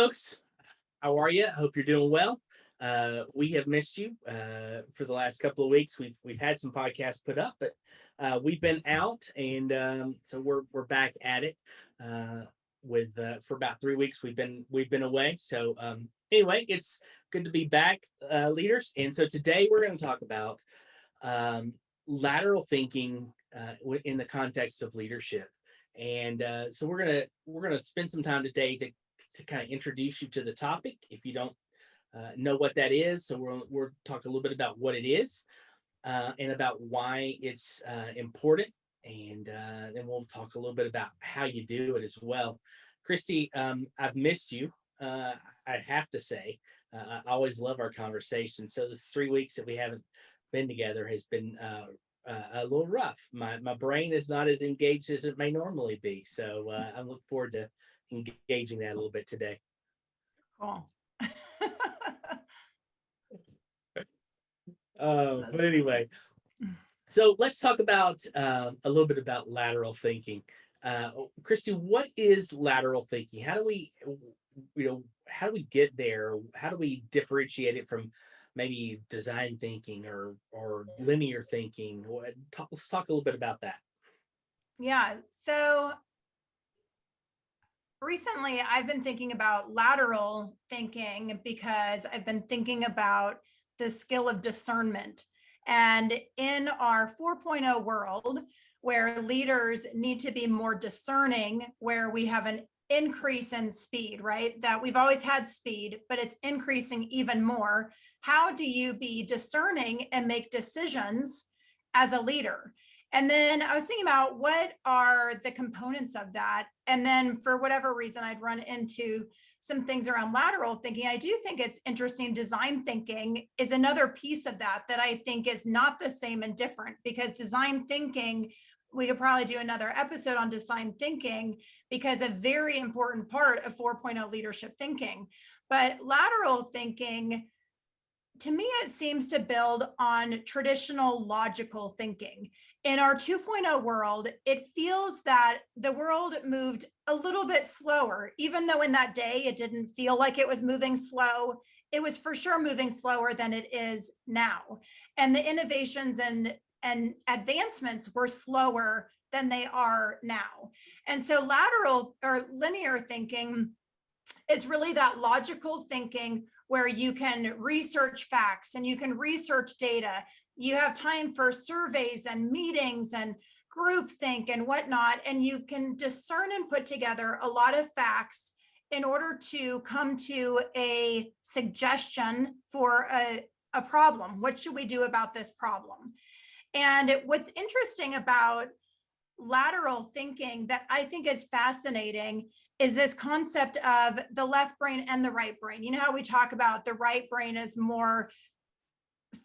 folks. How are you? I hope you're doing well. We have missed you for the last couple of weeks. We've had some podcasts put up, but we've been out, and so we're back at it with for about 3 weeks. We've been away. So anyway, it's good to be back, leaders. And so today we're going to talk about lateral thinking in the context of leadership. And so we're gonna spend some time today to kind of introduce you to the topic if you don't know what that is. So we'll talk a little bit about what it is and about why it's important, and then we'll talk a little bit about how you do it as well. Christy, I've missed you. I have to say, I always love our conversation. So this 3 weeks that we haven't been together has been a little rough. My brain is not as engaged as it may normally be. So I look forward to engaging that a little bit today. Cool. But anyway, so let's talk about a little bit about lateral thinking. Christy, what is lateral thinking? How do we get there? How do we differentiate it from maybe design thinking or linear thinking? Let's talk a little bit about that. Yeah. So recently I've been thinking about lateral thinking because I've been thinking about the skill of discernment. And in our 4.0 world, where leaders need to be more discerning, where we have an increase in speed, right? That we've always had speed, but it's increasing even more. How do you be discerning and make decisions as a leader? And then I was thinking about what are the components of that. And then for whatever reason, I'd run into some things around lateral thinking. I do think it's interesting. Design thinking is another piece of that I think is not the same and different, because design thinking, we could probably do another episode on design thinking because a very important part of 4.0 leadership thinking. But lateral thinking, to me, it seems to build on traditional logical thinking. In our 2.0 world, it feels that the world moved a little bit slower, even though in that day it didn't feel like it was moving slow. It was for sure moving slower than it is now. And the innovations and advancements were slower than they are now. And so lateral or linear thinking is really that logical thinking where you can research facts and you can research data. You have time for surveys and meetings and groupthink and whatnot, and you can discern and put together a lot of facts in order to come to a suggestion for a problem. What should we do about this problem? And what's interesting about lateral thinking that I think is fascinating is this concept of the left brain and the right brain. You know how we talk about the right brain is more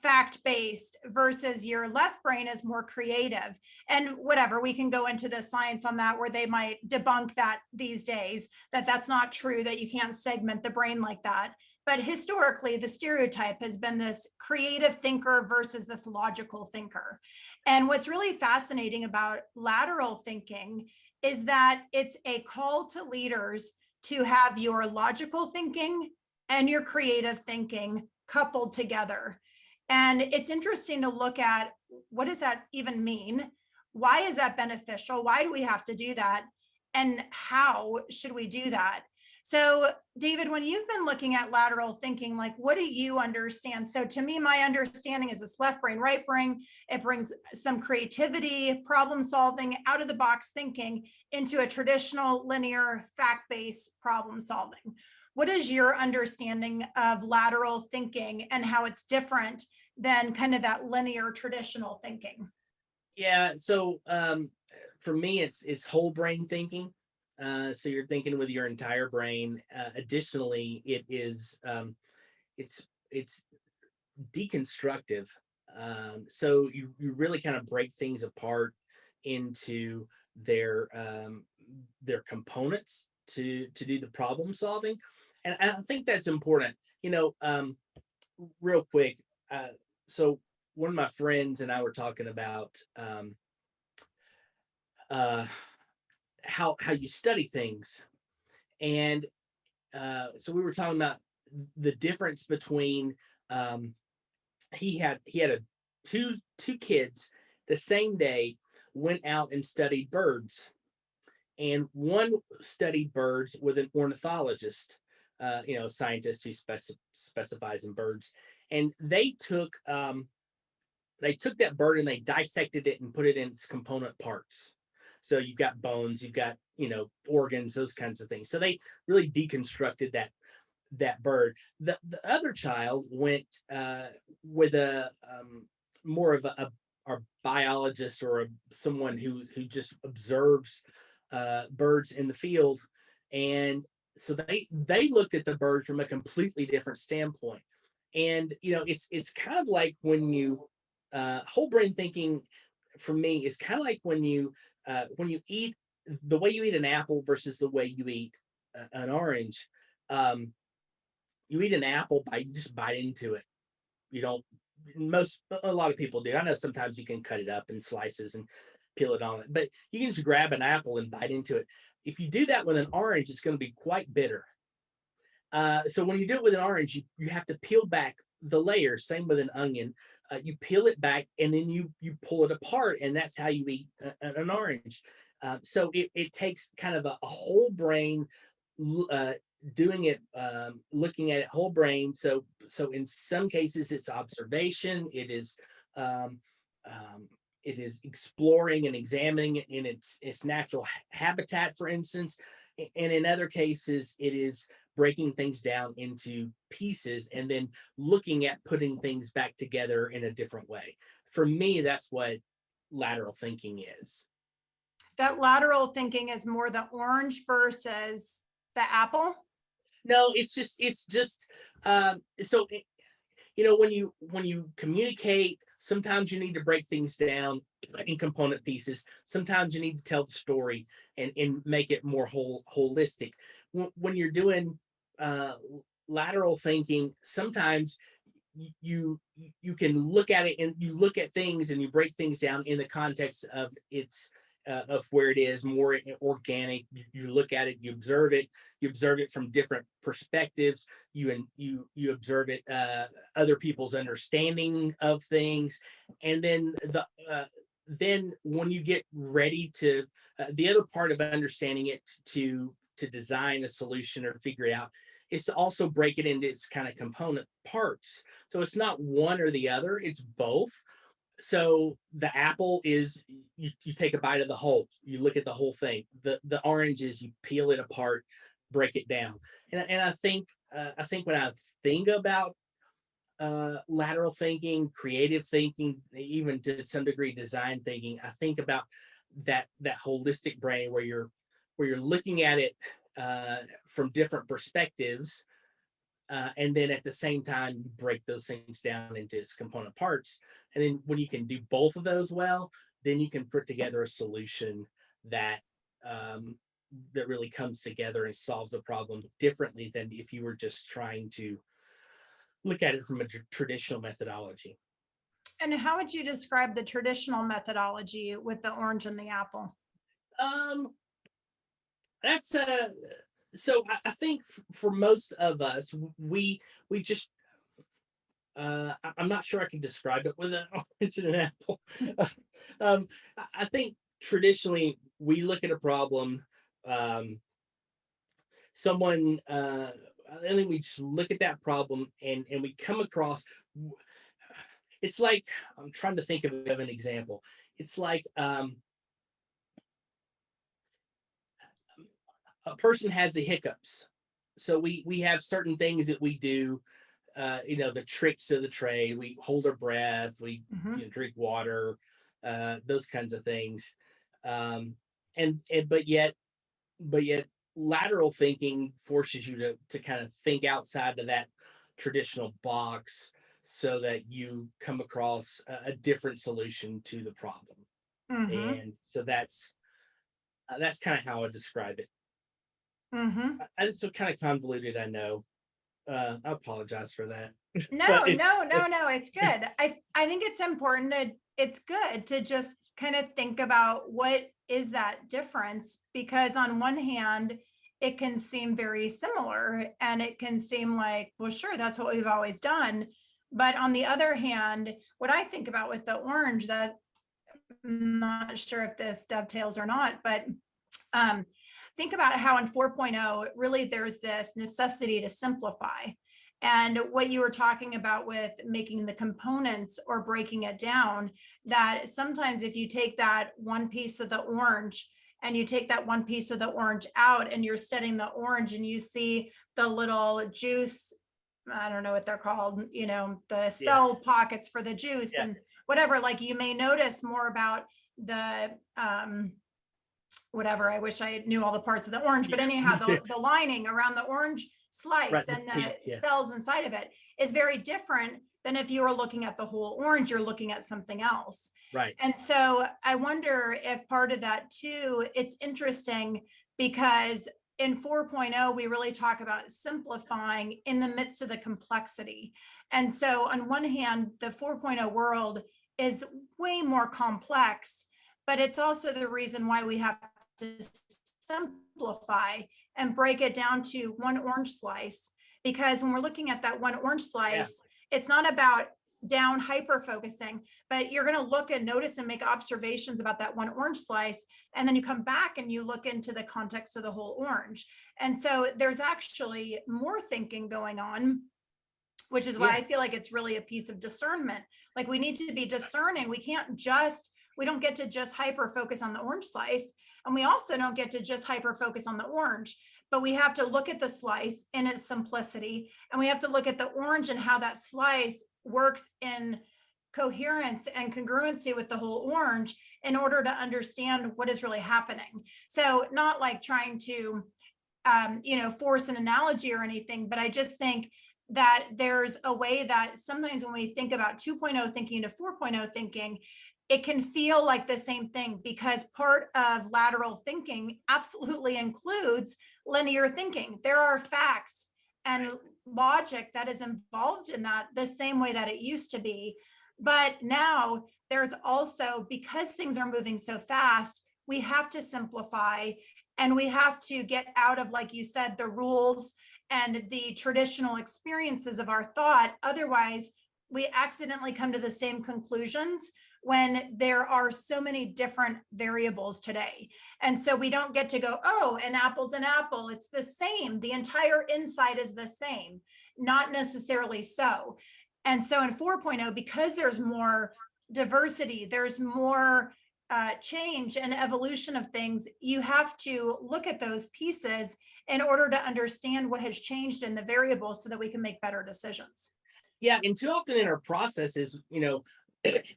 fact-based versus your left brain is more creative, and whatever, we can go into the science on that, where they might debunk that these days, that that's not true, that you can't segment the brain like that. But historically, the stereotype has been this creative thinker versus this logical thinker. And what's really fascinating about lateral thinking is that it's a call to leaders to have your logical thinking and your creative thinking coupled together. And it's interesting to look at, what does that even mean? Why is that beneficial? Why do we have to do that? And how should we do that? So, David, when you've been looking at lateral thinking, like, what do you understand? So to me, my understanding is this left brain, right brain. It brings some creativity, problem solving, out of the box thinking into a traditional linear fact-based problem solving. What is your understanding of lateral thinking and how it's different than kind of that linear traditional thinking? Yeah. So for me, it's whole brain thinking. So you're thinking with your entire brain. Additionally, it's deconstructive. So you really kind of break things apart into their components to do the problem solving, and I think that's important. Real quick. So one of my friends and I were talking about how you study things, and so we were talking about the difference between, um, he had a two kids the same day went out and studied birds, and one studied birds with an ornithologist, a scientist who specifies in birds, and they took that bird and they dissected it and put it in its component parts. So you've got bones, you've got organs, those kinds of things. So they really deconstructed that bird. The other child went with a more of a biologist or someone who just observes birds in the field, and so they looked at the bird from a completely different standpoint. And it's kind of like when you whole brain thinking for me is kind of like when you eat the way you eat an apple versus the way you eat an orange. Um, you eat an apple by you just bite into it. You don't a lot of people do. I know sometimes you can cut it up in slices and peel it on it, but you can just grab an apple and bite into it. If you do that with an orange, it's going to be quite bitter. So when you do it with an orange, you have to peel back the layers. Same with an onion. You peel it back and then you pull it apart, and that's how you eat an orange. So it takes kind of a whole brain uh, doing it, looking at it whole brain. So in some cases it's observation. Um, it is exploring and examining it in its natural habitat, for instance. And in other cases, it is breaking things down into pieces and then looking at putting things back together in a different way. For me, that's what lateral thinking is. That lateral thinking is more the orange versus the apple. No, it's just so when you communicate, sometimes you need to break things down in component pieces. Sometimes you need to tell the story and make it more holistic. When you're doing uh, lateral thinking, sometimes you can look at it and you look at things and you break things down in the context of its of where it is more organic. You look at it, you observe it, from different perspectives. You observe it, other people's understanding of things, and then when you get ready to the other part of understanding it to design a solution or figure it out is to also break it into its kind of component parts. So it's not one or the other, it's both. So the apple is you take a bite of the whole, you look at the whole thing. The orange is you peel it apart, break it down. And I think when I think about lateral thinking, creative thinking, even to some degree design thinking, I think about that holistic brain where you're looking at it from different perspectives, and then at the same time you break those things down into its component parts. And then when you can do both of those well, then you can put together a solution that um, that really comes together and solves a problem differently than if you were just trying to look at it from a traditional methodology. And how would you describe the traditional methodology with the orange and the apple? Um, that's so I think for most of us, we just I'm not sure I can describe it with an orange and an apple. I think traditionally we look at a problem. Um, someone, I think we just look at that problem and we come across. It's like I'm trying to think of an example. It's like a person has the hiccups, so we have certain things that we do, the tricks of the trade. We hold our breath, we drink water, those kinds of things. And but yet lateral thinking forces you to kind of think outside of that traditional box so that you come across a different solution to the problem. Mm-hmm. And so that's kind of how I describe it. Mm-hmm. It's so kind of convoluted, I know. I apologize for that. No, But no, no, no. It's good. I think it's important to, it's good to just kind of think about what is that difference, because on one hand, it can seem very similar, and it can seem like, well, sure, that's what we've always done. But on the other hand, what I think about with the orange, that I'm not sure if this dovetails or not, but think about how in 4.0, really there's this necessity to simplify. And what you were talking about with making the components or breaking it down, that sometimes if you take that one piece of the orange and you take that one piece of the orange out and you're studying the orange and you see the little juice, I don't know what they're called, the cell pockets for the juice and whatever, like you may notice more about the whatever, I wish I knew all the parts of the orange, but anyhow, the lining around the orange slice and the cells inside of it is very different than if you were looking at the whole orange, you're looking at something else. Right. And so I wonder if part of that too, it's interesting because in 4.0, we really talk about simplifying in the midst of the complexity. And so on one hand, the 4.0 world is way more complex, but it's also the reason why we have to simplify and break it down to one orange slice. Because when we're looking at that one orange slice, it's not about down hyper focusing, but you're going to look and notice and make observations about that one orange slice. And then you come back and you look into the context of the whole orange. And so there's actually more thinking going on, which is why I feel like it's really a piece of discernment. Like we need to be discerning. We don't get to just hyper focus on the orange slice. And we also don't get to just hyper focus on the orange, but we have to look at the slice in its simplicity. And we have to look at the orange and how that slice works in coherence and congruency with the whole orange in order to understand what is really happening. So not like trying to, force an analogy or anything, but I just think that there's a way that sometimes when we think about 2.0 thinking to 4.0 thinking, it can feel like the same thing because part of lateral thinking absolutely includes linear thinking. There are facts and logic that is involved in that the same way that it used to be. But now there's also, because things are moving so fast, we have to simplify and we have to get out of, like you said, the rules and the traditional experiences of our thought. Otherwise, we accidentally come to the same conclusions when there are so many different variables today. And so we don't get to go, oh, an apple's an apple, it's the same. The entire inside is the same. Not necessarily so. And so in 4.0, because there's more diversity, there's more change and evolution of things, you have to look at those pieces in order to understand what has changed in the variables so that we can make better decisions. Yeah, and too often in our processes,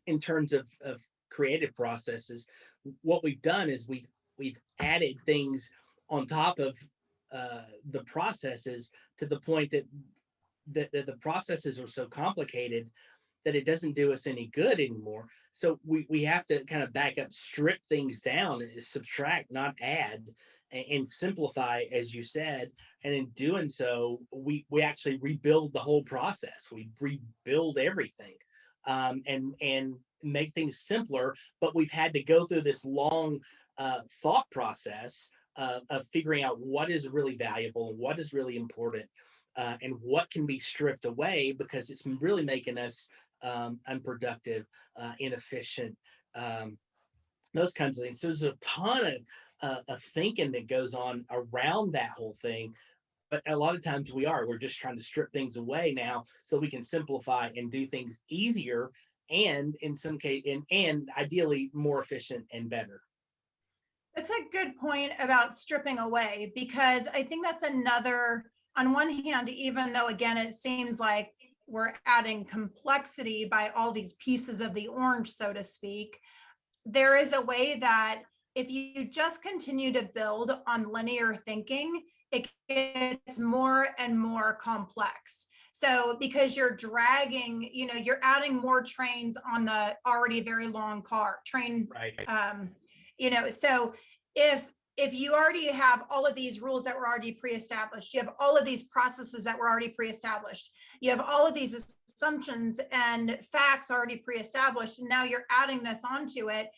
in terms of creative processes, what we've done is we've added things on top of the processes to the point that the processes are so complicated that it doesn't do us any good anymore. So we have to kind of back up, strip things down, subtract, not add, and simplify, as you said. And in doing so, we actually rebuild the whole process. We rebuild everything, and make things simpler. But we've had to go through this long thought process of figuring out what is really valuable and what is really important, and what can be stripped away because it's really making us unproductive, inefficient, those kinds of things. So there's a ton of thinking that goes on around that whole thing. But a lot of times we're just trying to strip things away now so we can simplify and do things easier and in some case and ideally more efficient and better. That's a good point about stripping away, because I think that's another, on one hand, even though again, it seems like we're adding complexity by all these pieces of the orange, so to speak, there is a way that if you just continue to build on linear thinking, it gets more and more complex. So because you're dragging, you're adding more trains on the already very long train. Right. So if you already have all of these rules that were already pre-established, you have all of these processes that were already pre-established, you have all of these assumptions and facts already pre-established, and now you're adding this onto it,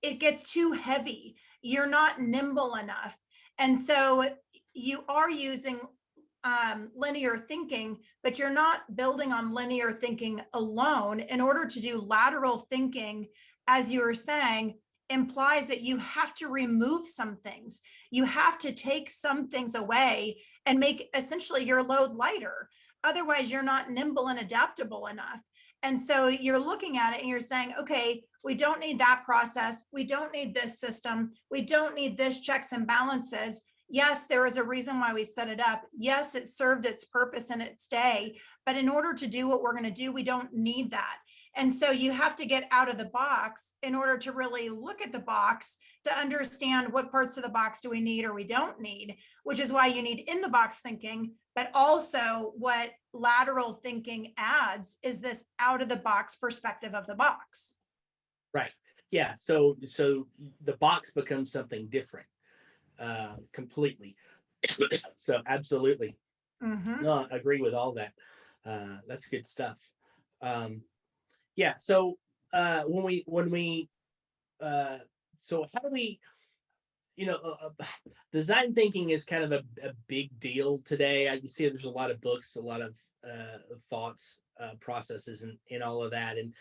it gets too heavy. You're not nimble enough. And so you are using linear thinking, but you're not building on linear thinking alone. In order to do lateral thinking, as you were saying, implies that you have to remove some things. You have to take some things away and make essentially your load lighter. Otherwise, you're not nimble and adaptable enough. And so you're looking at it and you're saying, okay, we don't need that process. We don't need this system. We don't need this checks and balances. Yes, there is a reason why we set it up. Yes, it served its purpose in its day. But in order to do what we're going to do, we don't need that. And so you have to get out of the box in order to really look at the box to understand what parts of the box do we need or we don't need, which is why you need in the box thinking. But also what lateral thinking adds is this out of the box perspective of the box. Right. Yeah. So the box becomes something different completely. So absolutely. No, I agree with all that. That's good stuff. Yeah. So when we so how do we, design thinking is kind of a big deal today. You see there's a lot of books, a lot of thoughts, processes, and all of that. And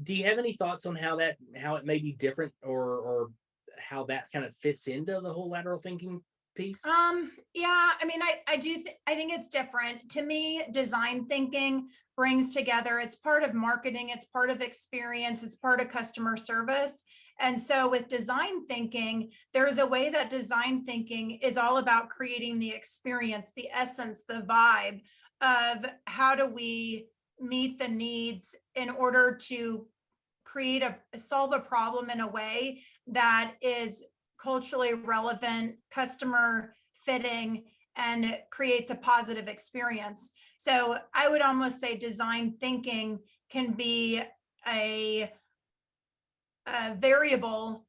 do you have any thoughts on how it may be different, or how that kind of fits into the whole lateral thinking piece? Yeah, I mean, I think it's different. To me, design thinking brings together, it's part of marketing, it's part of experience, it's part of customer service. And so with design thinking, there's a way that design thinking is all about creating the experience, the essence, the vibe of how do we meet the needs in order to solve a problem in a way that is culturally relevant, customer fitting, and creates a positive experience. So I would almost say design thinking can be a variable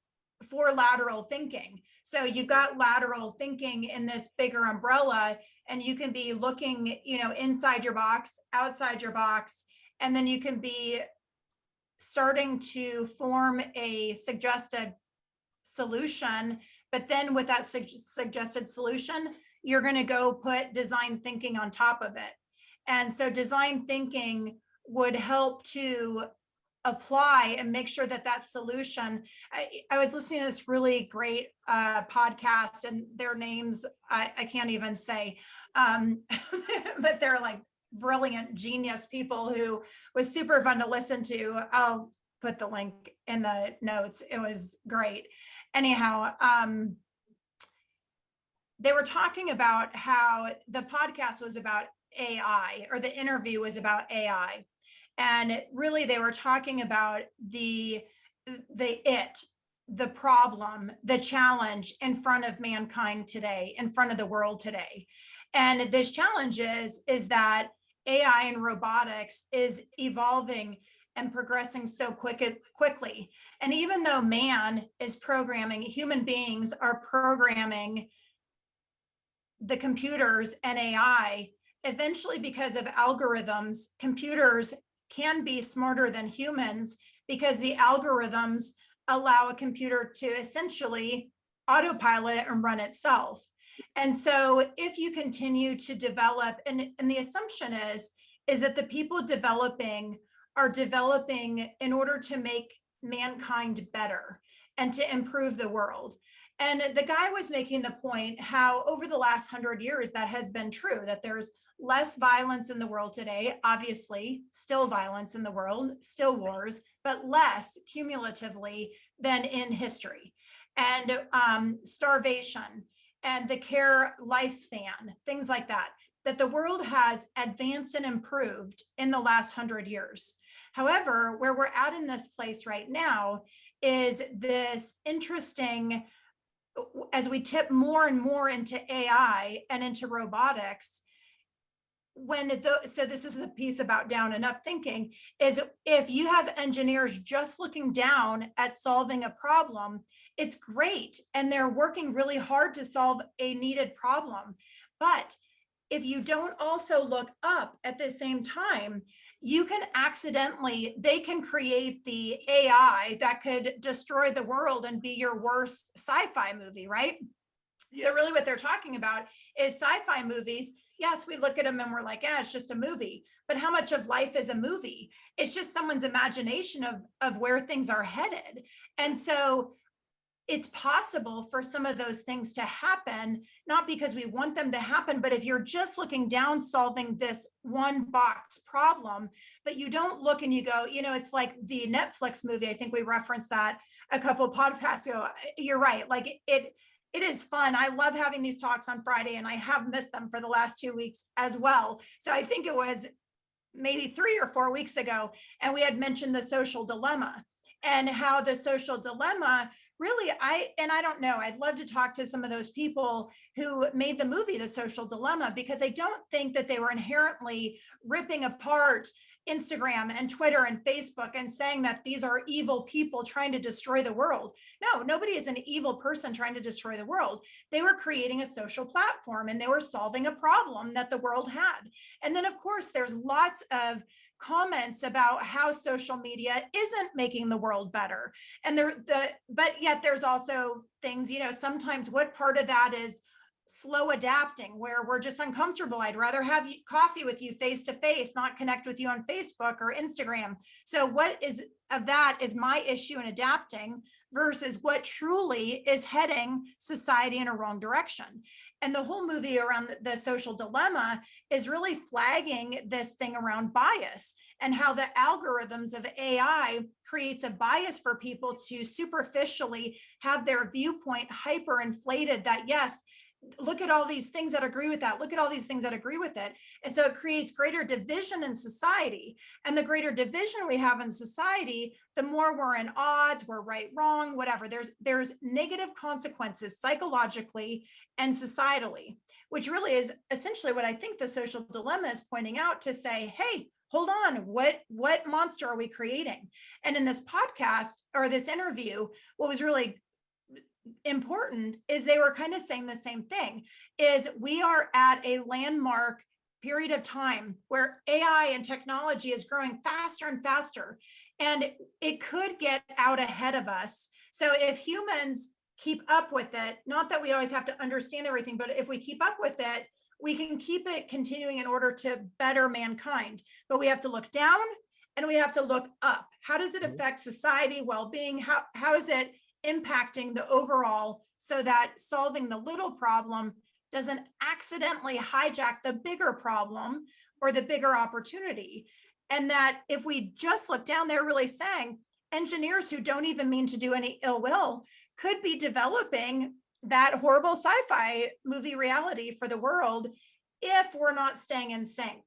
for lateral thinking. So you've got lateral thinking in this bigger umbrella, and you can be looking, inside your box, outside your box, and then you can be starting to form a suggested solution. But then with that suggested solution, you're going to go put design thinking on top of it. And so design thinking would help to apply and make sure that that solution. I was listening to this really great podcast, and their names I can't even say, but they're like brilliant, genius people who was super fun to listen to. I'll put the link in the notes. It was great. Anyhow, they were talking about how the podcast was about AI, or the interview was about AI. And really they were talking about the problem, the challenge in front of mankind today, in front of the world today. And this challenge is that AI and robotics is evolving and progressing so quickly. And even though man is programming, human beings are programming the computers and AI, eventually, because of algorithms, computers can be smarter than humans, because the algorithms allow a computer to essentially autopilot and run itself. And so if you continue to develop, and the assumption is that the people developing are developing in order to make mankind better and to improve the world. And the guy was making the point how over the last 100 years that has been true, that there's less violence in the world today, obviously, still violence in the world, still wars, but less cumulatively than in history. And starvation and the care lifespan, things like that, that the world has advanced and improved in the last 100 years. However, where we're at in this place right now is this interesting, as we tip more and more into AI and into robotics, so this is the piece about down and up thinking, is if you have engineers just looking down at solving a problem, it's great. And they're working really hard to solve a needed problem. But if you don't also look up at the same time, they can create the AI that could destroy the world and be your worst sci-fi movie, right? So really what they're talking about is sci-fi movies. Yes, we look at them and we're like, yeah, it's just a movie. But how much of life is a movie? It's just someone's imagination of where things are headed. And so it's possible for some of those things to happen, not because we want them to happen, but if you're just looking down solving this one box problem, but you don't look and you go, it's like the Netflix movie. I think we referenced that a couple of podcasts ago. You're right. Like it is fun. I love having these talks on Friday, and I have missed them for the last 2 weeks as well. So I think it was maybe 3 or 4 weeks ago, and we had mentioned the social dilemma and how the social dilemma really, I don't know, I'd love to talk to some of those people who made the movie The Social Dilemma, because I don't think that they were inherently ripping apart Instagram and Twitter and Facebook and saying that these are evil people trying to destroy the world. No, nobody is an evil person trying to destroy the world. They were creating a social platform and they were solving a problem that the world had. And then, of course, there's lots of comments about how social media isn't making the world better. And but yet there's also things, sometimes what part of that is slow adapting, where we're just uncomfortable. I'd rather have coffee with you face to face, not connect with you on Facebook or Instagram. So what is of that is my issue in adapting versus what truly is heading society in a wrong direction. And the whole movie around the social dilemma is really flagging this thing around bias and how the algorithms of AI creates a bias for people to superficially have their viewpoint hyper inflated, that yes, look at all these things that agree with that. Look at all these things that agree with it. And so it creates greater division in society. And the greater division we have in society, the more we're in odds, we're right, wrong, whatever. There's negative consequences psychologically and societally, which really is essentially what I think the social dilemma is pointing out, to say, hey, hold on, what monster are we creating? And in this podcast or this interview, what was really important is they were kind of saying the same thing, is we are at a landmark period of time where AI and technology is growing faster and faster, and it could get out ahead of us. So if humans keep up with it, not that we always have to understand everything, but if we keep up with it, we can keep it continuing in order to better mankind. But we have to look down and we have to look up. How does it affect society, well-being? How is it impacting the overall, so that solving the little problem doesn't accidentally hijack the bigger problem or the bigger opportunity? And that if we just look down, they're really saying engineers who don't even mean to do any ill will could be developing that horrible sci-fi movie reality for the world if we're not staying in sync.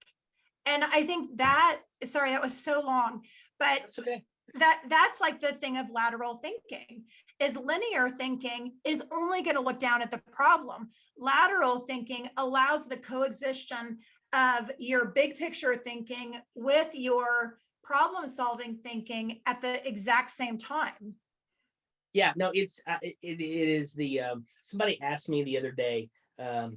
And I think that, sorry, that was so long, but That's okay. That's like the thing of lateral thinking. Is linear thinking is only going to look down at the problem. Lateral thinking allows the coexistence of your big picture thinking with your problem solving thinking at the exact same time. Yeah, no, it is the somebody asked me the other day. I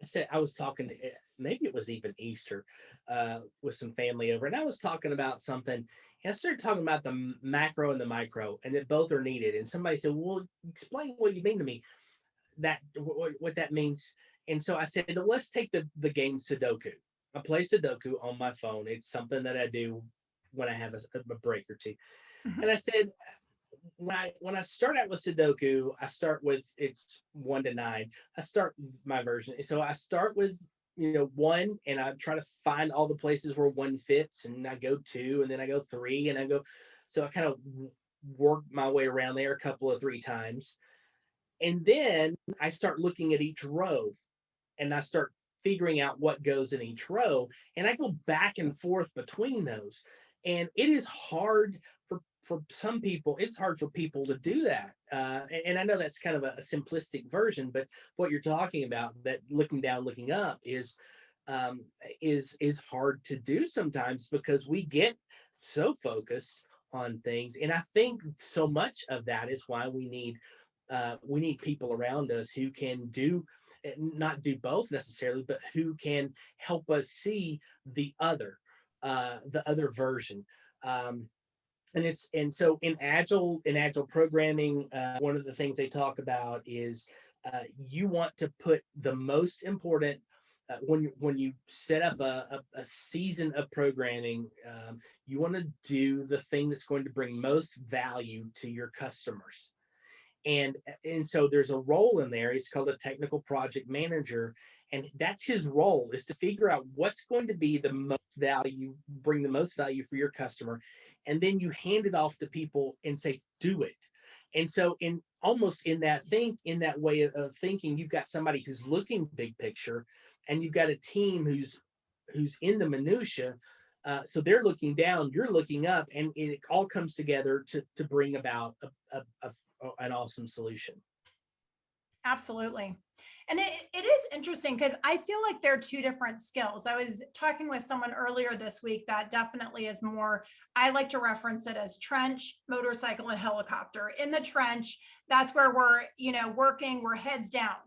said I was talking to, maybe it was even Easter, with some family over, and I was talking about something, and I started talking about the macro and the micro, and that both are needed. And somebody said, "Well, explain what you mean to me, that what that means." And so I said, well, "Let's take the game Sudoku. I play Sudoku on my phone. It's something that I do when I have a break or two." Mhm. And I said, when I start out with Sudoku, I start with, it's 1 to 9. I start my version. So I start with 1, and I try to find all the places where 1 fits, and I go 2, and then I go 3, and I go. So I kind of work my way around there a couple of 3 times, and then I start looking at each row, and I start figuring out what goes in each row, and I go back and forth between those. And it is hard for some people. It's hard for people to do that, and I know that's kind of a simplistic version, but what you're talking about, that looking down, looking up, is hard to do sometimes, because we get so focused on things. And I think so much of that is why we need people around us who can not do both necessarily, but who can help us see the other version. And so in agile programming, one of the things they talk about is you want to put the most important when you set up a season of programming, you want to do the thing that's going to bring most value to your customers. And so there's a role in there. It's called a technical project manager, and that's his role, is to figure out what's going to be the most value, bring the most value for your customer, and then you hand it off to people and say, do it. And so in almost in that way of thinking, you've got somebody who's looking big picture, and you've got a team who's in the minutia. So they're looking down, you're looking up, and it all comes together to bring about an awesome solution. Absolutely. And it is interesting because I feel like they're two different skills. I was talking with someone earlier this week that definitely is more, I like to reference it as trench, motorcycle, and helicopter. In the trench, that's where we're, working, we're heads down.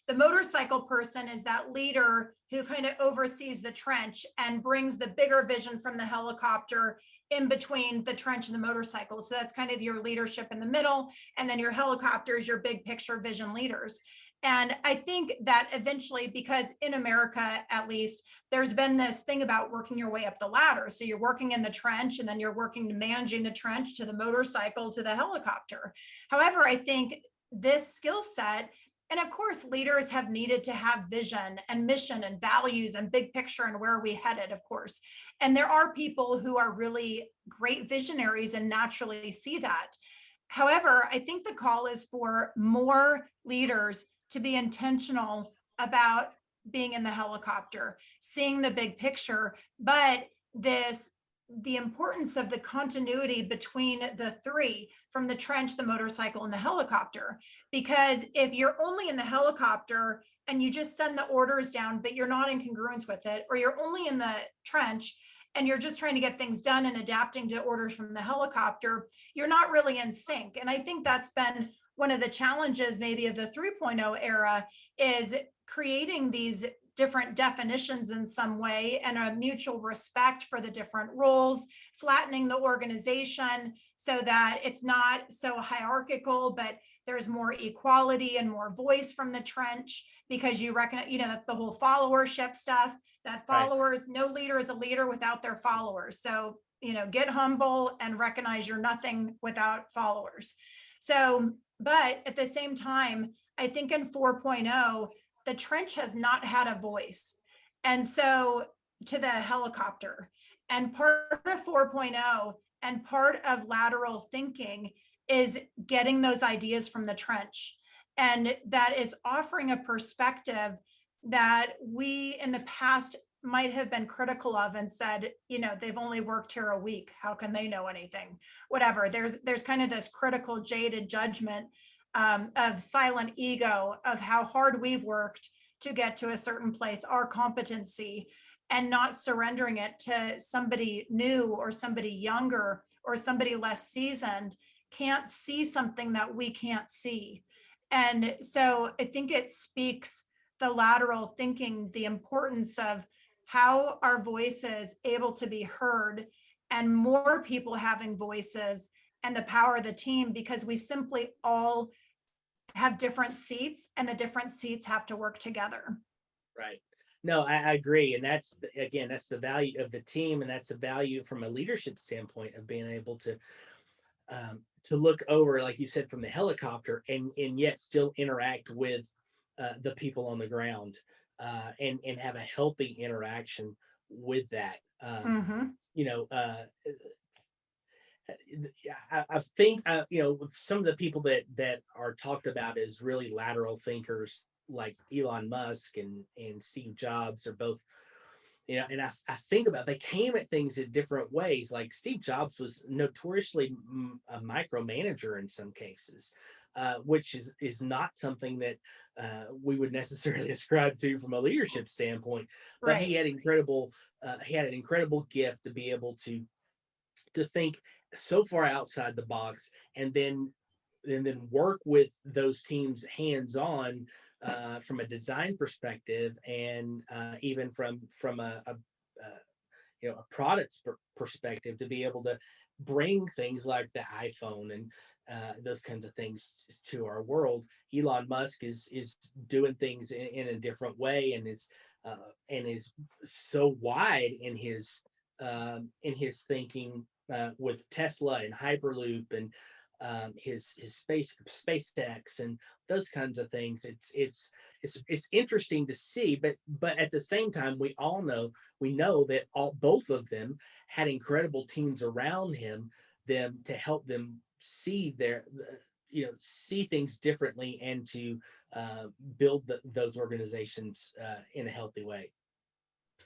The motorcycle person is that leader who kind of oversees the trench and brings the bigger vision from the helicopter in between the trench and the motorcycle. So that's kind of your leadership in the middle. And then your helicopters, your big picture vision leaders. And I think that eventually, because in America, at least, there's been this thing about working your way up the ladder. So you're working in the trench, and then you're working to managing the trench to the motorcycle to the helicopter. However, I think this skill set, and of course, leaders have needed to have vision and mission and values and big picture and where are we headed, of course. And there are people who are really great visionaries and naturally see that. However, I think the call is for more leaders to be intentional about being in the helicopter, seeing the big picture, but the importance of the continuity between the three, from the trench, the motorcycle, and the helicopter. Because if you're only in the helicopter and you just send the orders down, but you're not in congruence with it, or you're only in the trench and you're just trying to get things done and adapting to orders from the helicopter, you're not really in sync. And I think that's been one of the challenges maybe of the 3.0 era, is creating these different definitions in some way and a mutual respect for the different roles, flattening the organization so that it's not so hierarchical, but there's more equality and more voice from the trench, because you recognize, that's the whole followership stuff, that followers, no leader is a leader without their followers. So, get humble and recognize you're nothing without followers. So, but at the same time, I think in 4.0, the trench has not had a voice. And so to the helicopter, and part of 4.0 and part of lateral thinking is getting those ideas from the trench. And that is offering a perspective that we in the past might have been critical of and said, they've only worked here a week, how can they know anything? Whatever. There's kind of this critical, jaded judgment of silent ego of how hard we've worked to get to a certain place, our competency, and not surrendering it to somebody new or somebody younger or somebody less seasoned can't see something that we can't see. And so I think it speaks, the lateral thinking, the importance of how our voices able to be heard, and more people having voices, and the power of the team, because we simply all have different seats, and the different seats have to work together. Right. No, I agree. And that's the value of the team. And that's the value from a leadership standpoint of being able to look over, like you said, from the helicopter, and yet still interact with the people on the ground, and have a healthy interaction with that. I think with some of the people that are talked about as really lateral thinkers, like Elon Musk and Steve Jobs, are both, and I think about, they came at things in different ways. Like Steve Jobs was notoriously a micromanager in some cases, which is not something that we would necessarily ascribe to from a leadership standpoint. But he had an incredible gift to be able to think so far outside the box, and then work with those teams hands-on, from a design perspective, and even from a a product perspective, to be able to bring things like the iPhone and those kinds of things to our world. Elon Musk is doing things in a different way, and is so wide in his thinking, with Tesla and Hyperloop, and his SpaceX and those kinds of things. It's interesting to see, but at the same time, we know that both of them had incredible teams around them to help them see see things differently, and to build those organizations in a healthy way.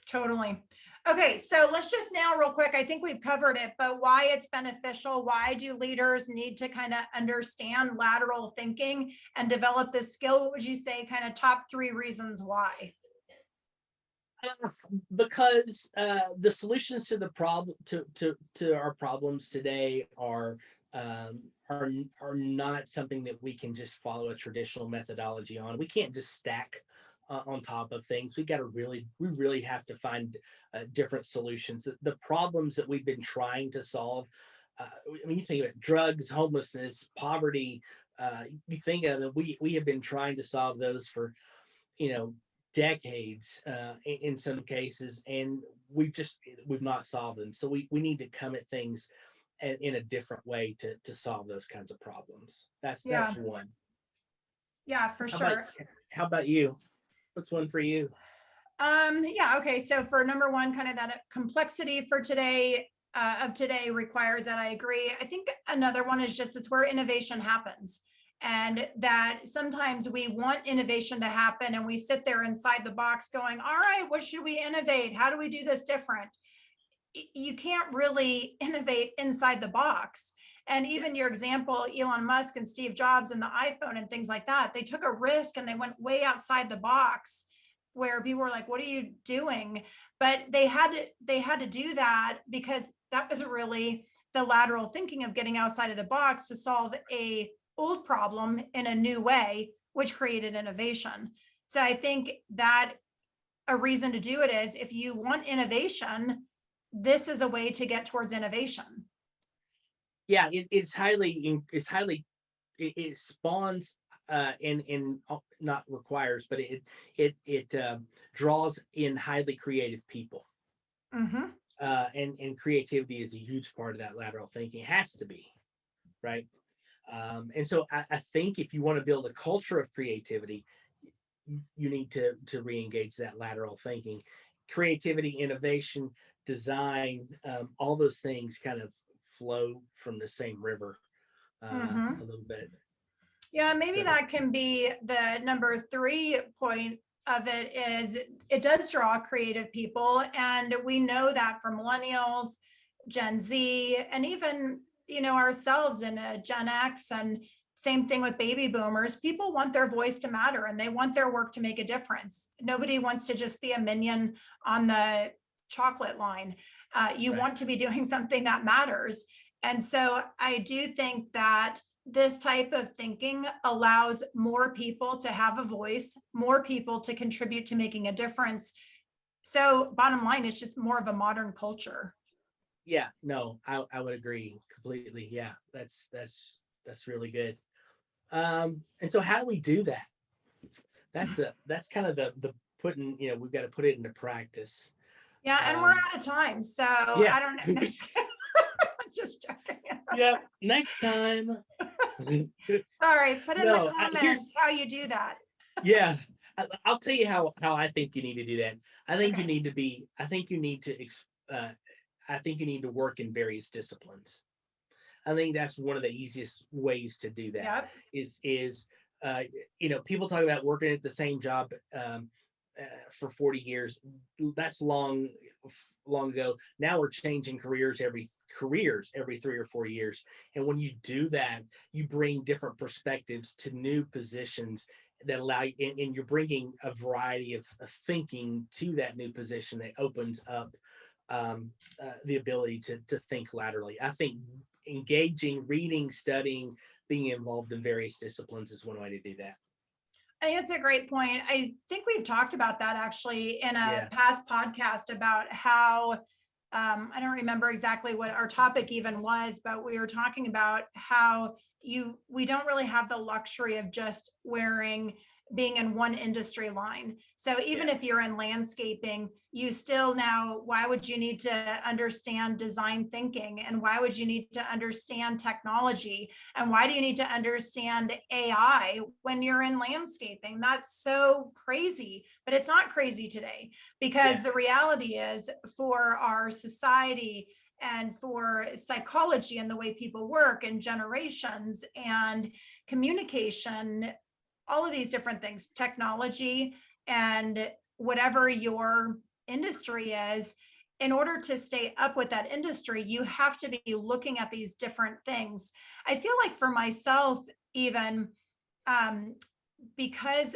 Totally. Okay, so let's just now real quick, I think we've covered it, but why it's beneficial, why do leaders need to kind of understand lateral thinking and develop this skill? What would you say kind of top 3 reasons why? Because the solutions to the problem to our problems today are not something that we can just follow a traditional methodology on. We can't just stack on top of things. We really have to find different solutions. The problems that we've been trying to solve. I mean, you think about drugs, homelessness, poverty. You think of it. We have been trying to solve those for decades in some cases, and we've not solved them. So we need to come at things in a different way to solve those kinds of problems. That's one. Yeah, for How sure. How about you? What's one for you? Yeah, okay. So for number 1, kind of that complexity for today requires that. I agree. I think another one is just it's where innovation happens. And that sometimes we want innovation to happen and we sit there inside the box going, all right, what should we innovate? How do we do this different? You can't really innovate inside the box. And even your example, Elon Musk and Steve Jobs and the iPhone and things like that, they took a risk and they went way outside the box where people were like, what are you doing? But they had to do that because that was really the lateral thinking of getting outside of the box to solve a old problem in a new way, which created innovation. So I think that a reason to do it is if you want innovation, this is a way to get towards innovation. Yeah, it spawns and not requires, but it draws in highly creative people. Mm-hmm. And creativity is a huge part of that lateral thinking. It has to be, right? And so I think if you want to build a culture of creativity, you need to re-engage that lateral thinking. Creativity, innovation, design, all those things kind of flow from the same river a little bit. Yeah, maybe that can be the number 3 point of it is it does draw creative people. And we know that for millennials, Gen Z, and even, ourselves in a Gen X, and same thing with baby boomers, people want their voice to matter and they want their work to make a difference. Nobody wants to just be a minion on the chocolate line. You Right. want to be doing something that matters. And so I do think that this type of thinking allows more people to have a voice, more people to contribute to making a difference. So bottom line, it's just more of a modern culture. Yeah, no, I would agree completely. Yeah, that's really good. And so how do we do that? That's kind of the putting, we've got to put it into practice. Yeah, and we're out of time. So Yeah. I don't know. Just joking. Yeah, next time. Sorry, put in the No, comments how you do that. yeah, I'll tell you how I think you need to do that. I think you Okay. need to be. I think you need to. I think you need to work in various disciplines. I think that's one of the easiest ways to do that. Yep. Is people talk about working at the same job for 40 years. That's long ago. Now we're changing careers every 3 or 4 years. And when you do that, you bring different perspectives to new positions that allow you, and you're bringing a variety of thinking to that new position that opens up the ability to think laterally. I think engaging, reading, studying, being involved in various disciplines is one way to do that. I think it's a great point. I think we've talked about that actually in a Yeah. past podcast about how I don't remember exactly what our topic even was, but we were talking about how we don't really have the luxury of just being in one industry line. So even if you're in landscaping, you still now, why would you need to understand design thinking? And why would you need to understand technology? And why do you need to understand AI when you're in landscaping? That's so crazy, but it's not crazy today, because the reality is, for our society and for psychology and the way people work and generations and communication, all of these different things, technology, and whatever your industry is, in order to stay up with that industry, you have to be looking at these different things. I feel like for myself, even um, because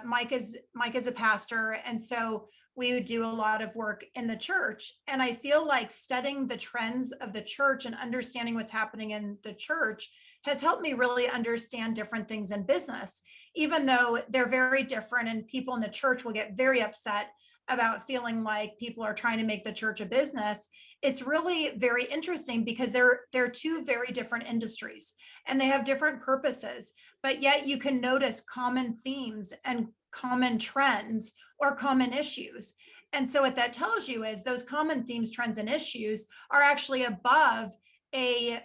Mike is a pastor, and so we would do a lot of work in the church. And I feel like studying the trends of the church and understanding what's happening in the church has helped me really understand different things in business, even though they're very different. And people in the church will get very upset about feeling like people are trying to make the church a business. It's really very interesting because they're two very different industries and they have different purposes, but yet you can notice common themes and common trends or common issues. And so what that tells you is those common themes, trends, and issues are actually above an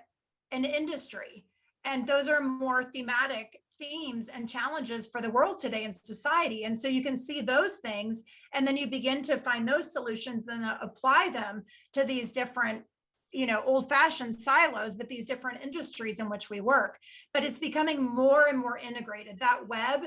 industry. And those are more thematic themes and challenges for the world today in society. And so you can see those things, and then you begin to find those solutions and apply them to these different, old-fashioned silos, but these different industries in which we work. But it's becoming more and more integrated. That web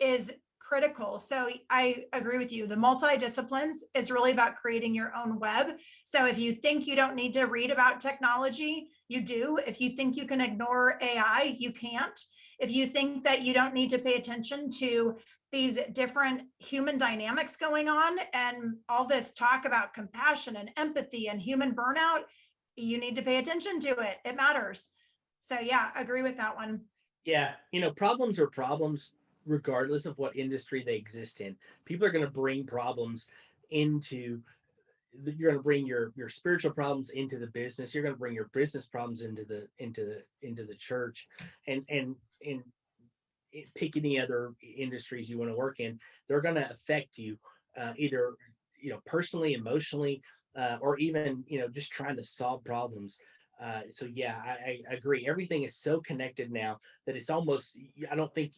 is critical. So I agree with you. The multidisciplines is really about creating your own web. So if you think you don't need to read about technology, you do. If you think you can ignore AI, you can't. If you think that you don't need to pay attention to these different human dynamics going on and all this talk about compassion and empathy and human burnout, you need to pay attention to it. It matters. So yeah, agree with that one. Yeah, problems are problems regardless of what industry they exist in. People are going to bring problems into you're going to bring your spiritual problems into the business. You're going to bring your business problems into the church, and pick any other industries you want to work in. They're going to affect you either personally, emotionally, or even just trying to solve problems. So yeah, I agree. Everything is so connected now that it's almost, I don't think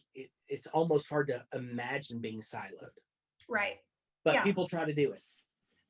it's almost hard to imagine being siloed. Right. But Yeah. people try to do it.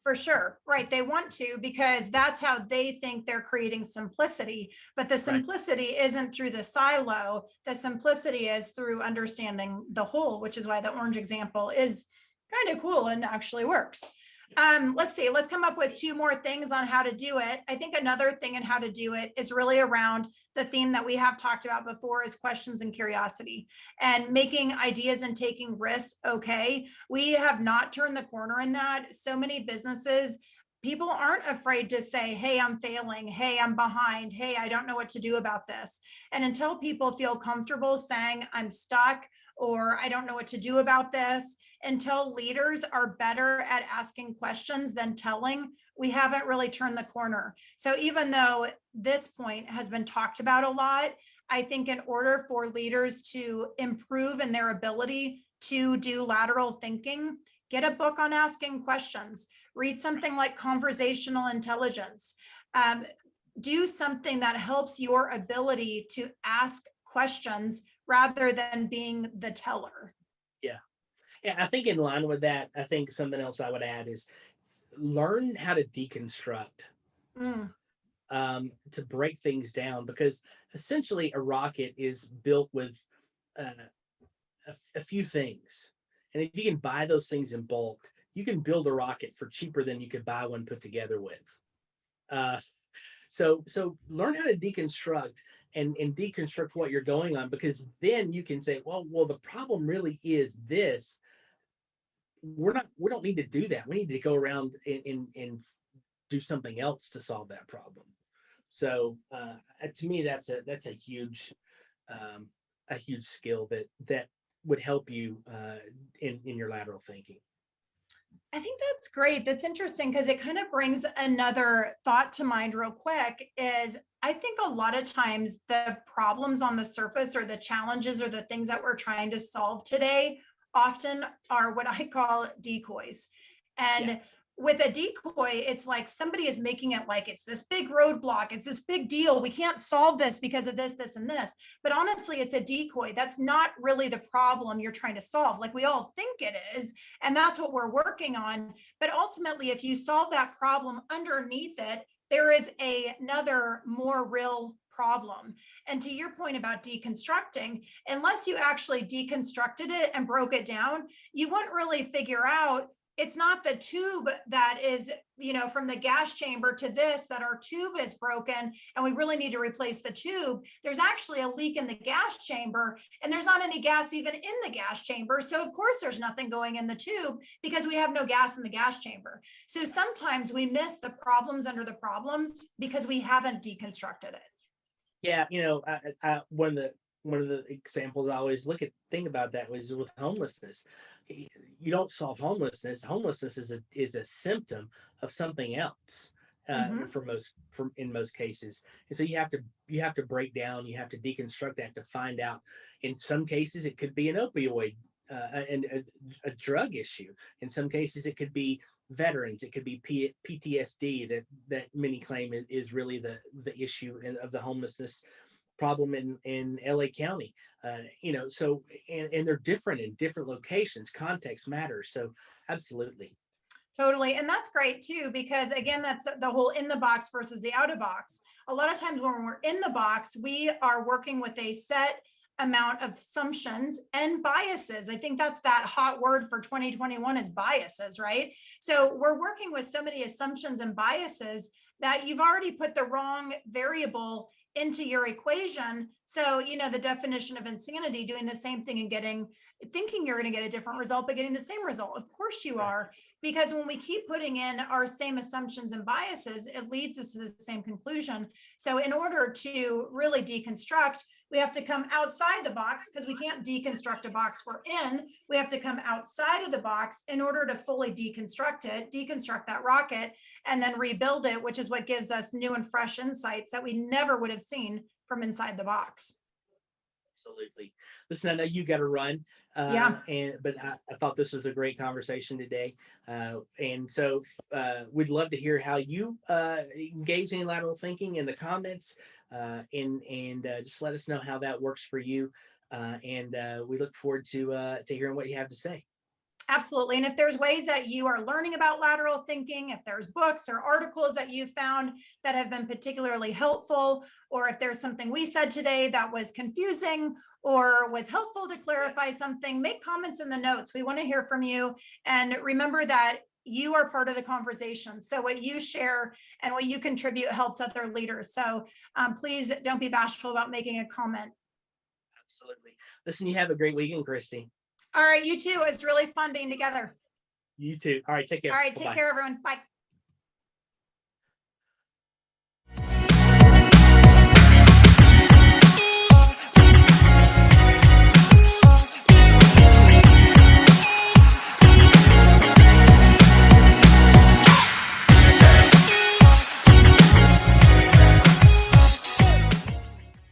For sure. Right. They want to, because that's how they think they're creating simplicity. But the simplicity isn't through the silo. The simplicity is through understanding the whole, which is why the orange example is kind of cool and actually works. Let's see, let's come up with two more things on how to do it. I think another thing in how to do it is really around the theme that we have talked about before, is questions and curiosity, and making ideas and taking risks okay. We have not turned the corner in that. So many businesses, people aren't afraid to say, hey, I'm failing. Hey, I'm behind. Hey, I don't know what to do about this. And until people feel comfortable saying, I'm stuck, or I don't know what to do about this, until leaders are better at asking questions than telling, we haven't really turned the corner. So even though this point has been talked about a lot, I think in order for leaders to improve in their ability to do lateral thinking, get a book on asking questions, read something like conversational intelligence, do something that helps your ability to ask questions rather than being the teller. Yeah. Yeah, I think in line with that, I think something else I would add is learn how to deconstruct, to break things down, because essentially a rocket is built with uh, a few things. And if you can buy those things in bulk, you can build a rocket for cheaper than you could buy one put together with. Uh, so learn how to deconstruct and deconstruct what you're going on, because then you can say, well, the problem really is this. We don't need to do that. We need to go around and do something else to solve that problem. So to me, that's a huge skill that would help you in your lateral thinking. I think that's great. That's interesting because it kind of brings another thought to mind real quick is I think a lot of times the problems on the surface or the challenges or the things that we're trying to solve today often are what I call decoys. Yeah. And with a decoy, it's like somebody is making it like it's this big roadblock, it's this big deal. We can't solve this because of this, this, and this. But honestly, it's a decoy. That's not really the problem you're trying to solve. Like we all think it is, and that's what we're working on. But ultimately, if you solve that problem underneath it, there is another more real problem. And to your point about deconstructing, unless you actually deconstructed it and broke it down, you wouldn't really figure out it's not the tube that is, from the gas chamber to this, that our tube is broken and we really need to replace the tube. There's actually a leak in the gas chamber and there's not any gas even in the gas chamber. So of course there's nothing going in the tube because we have no gas in the gas chamber. So sometimes we miss the problems under the problems because we haven't deconstructed it. Yeah, one of the examples I always think about that was with homelessness. You don't solve homelessness. Homelessness is a symptom of something else. Mhm. In most cases, and so you have to break down, you have to deconstruct that to find out. In some cases, it could be an opioid and a drug issue. In some cases, it could be veterans. It could be PTSD that many claim is really the issue of the homelessness problem in LA County. So and they're different in different locations. Context matters. So absolutely. Totally. And that's great too, because again, that's the whole in the box versus the out of box. A lot of times when we're in the box, we are working with a set amount of assumptions and biases. I think that's that hot word for 2021 is biases, right? So we're working with so many assumptions and biases that you've already put the wrong variable into your equation. So, the definition of insanity, doing the same thing and thinking you're going to get a different result, but getting the same result. Of course you Right. are, because when we keep putting in our same assumptions and biases, it leads us to the same conclusion. So in order to really deconstruct, we have to come outside the box because we can't deconstruct a box we're in. We have to come outside of the box in order to fully deconstruct it, deconstruct that rocket, and then rebuild it, which is what gives us new and fresh insights that we never would have seen from inside the box. Absolutely. Listen, I know you got to run, Yeah. but I thought this was a great conversation today, and so we'd love to hear how you engage in lateral thinking in the comments, and just let us know how that works for you, and we look forward to hearing what you have to say. Absolutely. And if there's ways that you are learning about lateral thinking, if there's books or articles that you found that have been particularly helpful, or if there's something we said today that was confusing or was helpful to clarify something, make comments in the notes. We want to hear from you. And remember that you are part of the conversation. So what you share and what you contribute helps other leaders. So please don't be bashful about making a comment. Absolutely. Listen, you have a great weekend, Christy. All right, you too. It's really fun being together. You too. All right, take All care. right, Bye take bye. care, everyone. Bye.